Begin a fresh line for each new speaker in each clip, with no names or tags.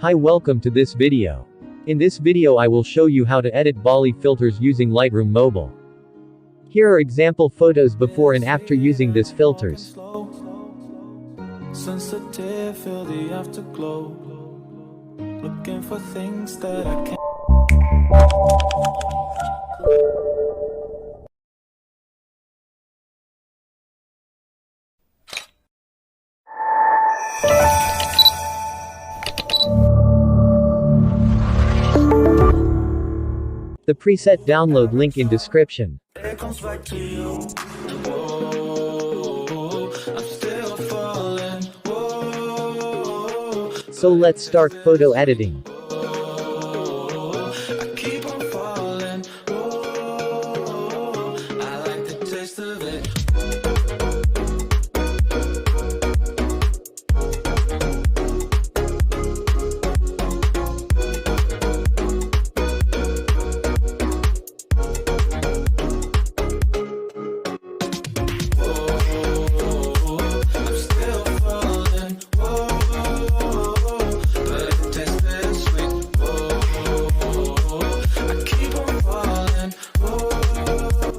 Hi, welcome to this video. In this video I will show you how to edit Bali filters using Lightroom Mobile. Here are example photos before and after using these filters.
Sensitive, feel the afterglow. Looking for things that I can't.
The preset download link in description.
It comes back to you. Whoa, I'm still falling. Whoa,
So let's start photo editing.
I keep on falling. Whoa, I like the taste of it.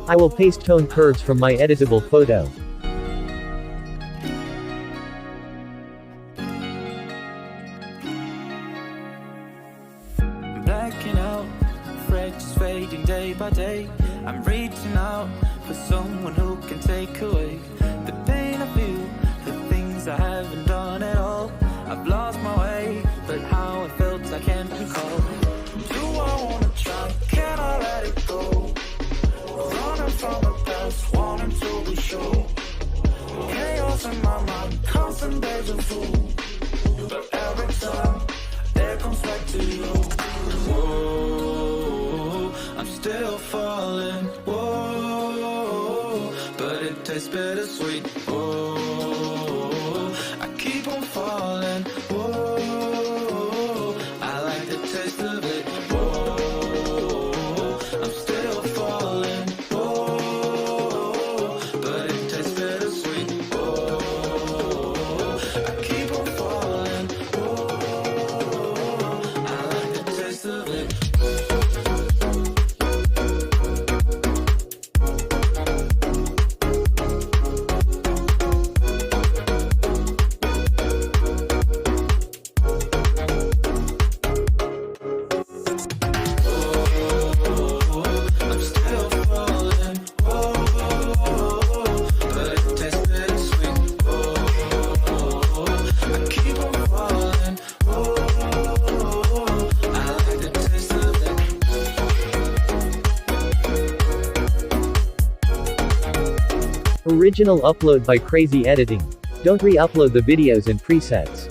I will paste tone curves from my editable photo.
Blacking out, frets fading day by day. I'm reaching out for someone who can take away the pain I feel, the things I haven't done at all. I've lost my way, but how it felt I can't recall. Do I wanna try? Can I let it go? Running from the past, wanting to be sure. Chaos in my mind, constant deja vu. But every time, it comes back to you. Whoa, I'm still falling. Whoa, but it tastes bittersweet. Whoa, I keep on falling. Whoa, I like the taste of it. Whoa, I'm still falling. Whoa, but it tastes bittersweet. Whoa, I keep on falling. Whoa, I like the taste of it.
Original upload by Crazy Editing. Don't re-upload the videos and presets.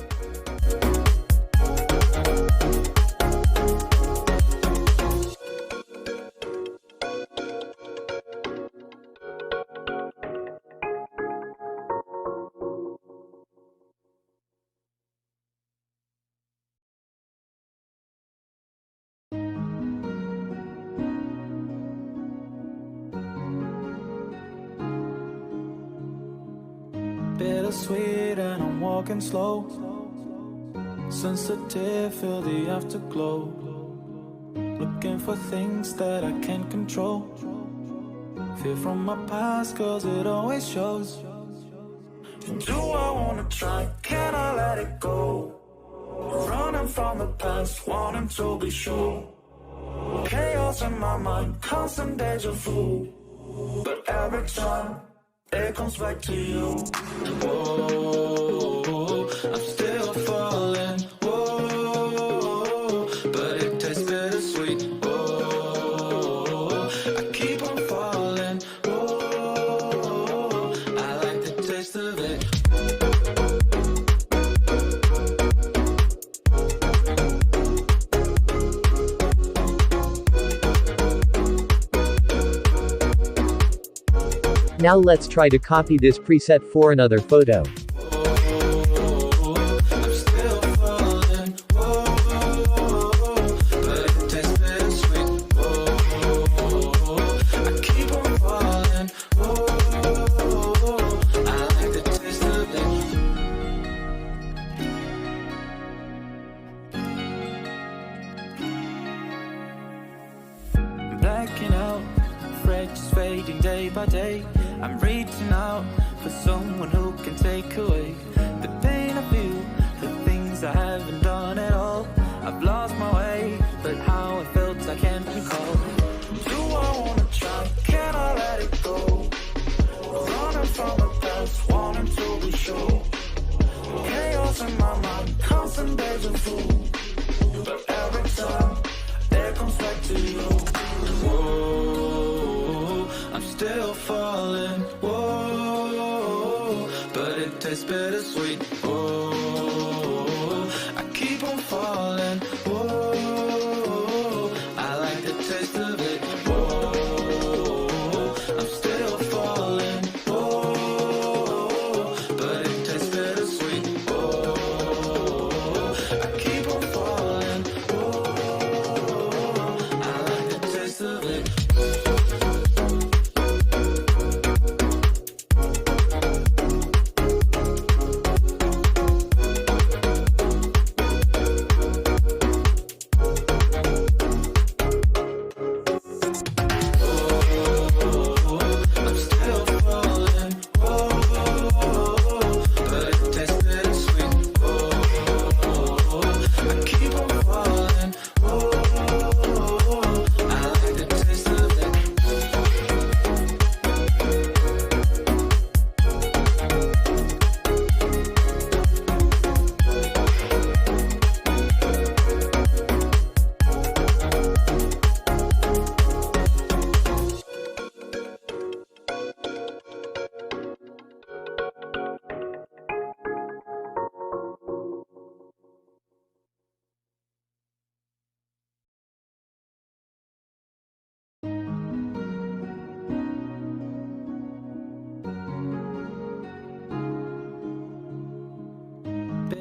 Bittersweet and I'm walking slow. Sensitive, feel the afterglow. Looking for things that I can't control. Fear from my past, cause it always shows. Do I wanna try? Can I let it go? Running from the past, wanting to be sure. Chaos in my mind, constant deja vu. But every time, it comes back to you. Whoa, I'm still falling. Whoa, but it tastes bittersweet. Whoa, I keep on falling. Whoa, I like the taste of it.
Now let's try to copy this preset for another photo.
by day. I'm reaching out for someone who can take away the pain I feel, the things I haven't done at all. I've lost my way, but how it felt I can't recall. Do I wanna try? Can I let it go? Running from the past, wanting to be sure. Chaos in my mind, constant deja vu. But every time, it comes back to you. Whoa, I'm still falling. Whoa, but it tastes bittersweet. Whoa, I keep on falling. Whoa, I like the taste of it. Whoa, I'm still falling. Whoa, but it tastes bittersweet. Whoa, I keep on falling. Whoa, I like the taste of it. I'm still falling. Whoa, but it tastes bittersweet. Whoa, I keep on falling. Whoa, I like the taste of it.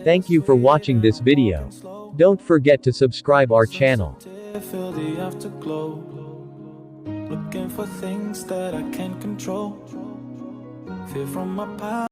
Thank you for watching this video. Don't forget to subscribe our channel.
Feel the afterglow. Looking for things that I can't control. Fear from my past.